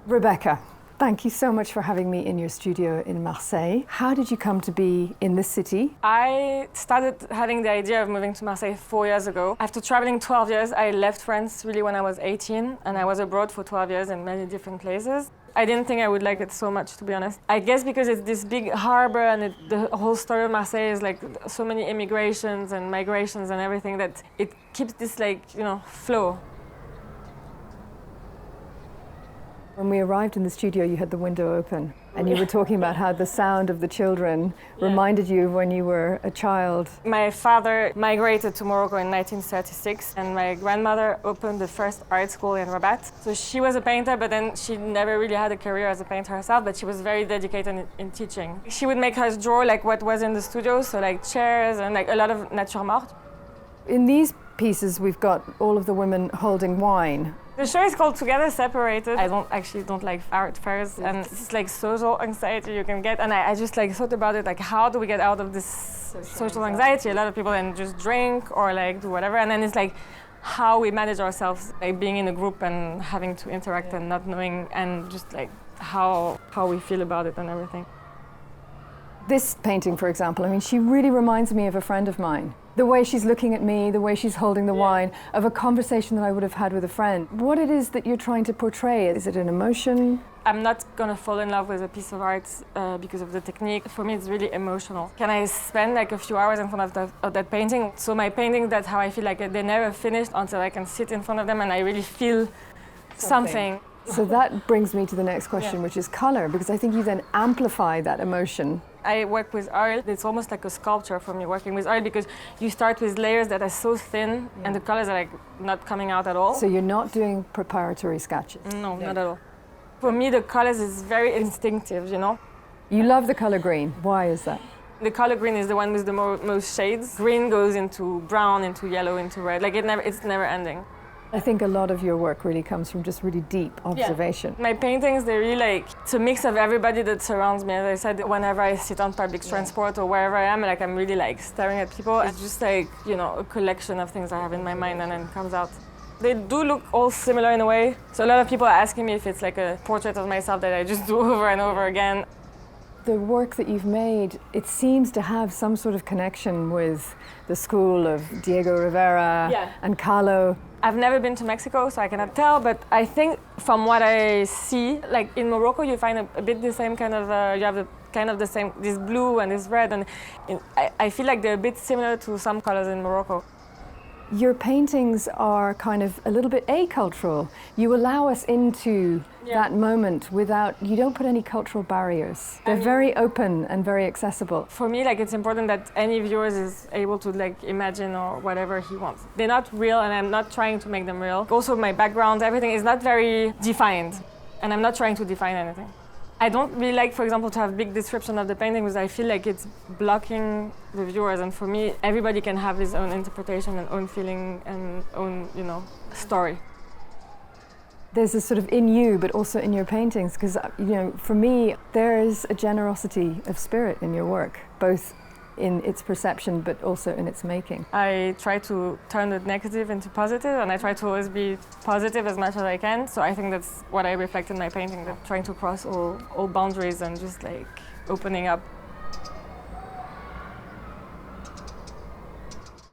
Rebecca, thank you so much for having me in your studio in Marseille. How did you come to be in this city? I started having the idea of moving to Marseille 4 years ago. After traveling 12 years, I left France really when I was 18, and I was abroad for 12 years in many different places. I didn't think I would like it so much, to be honest. I guess because it's this big harbor and the whole story of Marseille is like so many immigrations and migrations and everything that it keeps this flow. When we arrived in the studio, you had the window open and you were talking about how the sound of the children reminded you of when you were a child. My father migrated to Morocco in 1936 and my grandmother opened the first art school in Rabat. So she was a painter, but then she never really had a career as a painter herself, but she was very dedicated in teaching. She would make us draw like what was in the studio, so like chairs and like a lot of nature morte. In these pieces, we've got all of the women holding wine. The show is called Together Separated. I don't like art fairs, and it's like social anxiety you can get. And I just like thought about it, like how do we get out of this social anxiety? A lot of people then just drink or like do whatever, and then it's like how we manage ourselves, like being in a group and having to interact and not knowing, and just like how we feel about it and everything. This painting, for example, I mean, she really reminds me of a friend of mine. The way she's looking at me, the way she's holding the wine, of a conversation that I would have had with a friend. What it is that you're trying to portray, is it an emotion? I'm not gonna fall in love with a piece of art because of the technique. For me, it's really emotional. Can I spend like a few hours in front of that painting? So my painting, that's how I feel like they're never finished until I can sit in front of them and I really feel something. So that brings me to the next question, which is color, because I think you then amplify that emotion. I work with oil. It's almost like a sculpture for me working with oil because you start with layers that are so thin and the colors are like not coming out at all. So you're not doing preparatory sketches? No, not at all. For me, the colors is very instinctive, you know? You love the color green. Why is that? The color green is the one with the most shades. Green goes into brown, into yellow, into red. Like it's never ending. I think a lot of your work really comes from just really deep observation. My paintings, they're really like, it's a mix of everybody that surrounds me. As I said, whenever I sit on public transport or wherever I am, like I'm really like staring at people. It's just like, a collection of things I have in my mind and then it comes out. They do look all similar in a way. So a lot of people are asking me if it's like a portrait of myself that I just do over and over again. The work that you've made, it seems to have some sort of connection with the school of Diego Rivera and Kahlo. I've never been to Mexico, so I cannot tell, but I think from what I see, like in Morocco, you find a bit the same kind of, you have the same, this blue and this red, and I feel like they're a bit similar to some colors in Morocco. Your paintings are kind of a little bit acultural. You allow us into that moment you don't put any cultural barriers. They're very open and very accessible. For me, like it's important that any viewer is able to like imagine or whatever he wants. They're not real and I'm not trying to make them real. Also my background, everything is not very defined and I'm not trying to define anything. I don't really like, for example, to have big description of the painting because I feel like it's blocking the viewers, and for me, everybody can have his own interpretation and own feeling and own, story. There's a sort of in you, but also in your paintings, because, for me, there is a generosity of spirit in your work, both in its perception, but also in its making. I try to turn the negative into positive, and I try to always be positive as much as I can. So I think that's what I reflect in my painting, that trying to cross all boundaries and just like opening up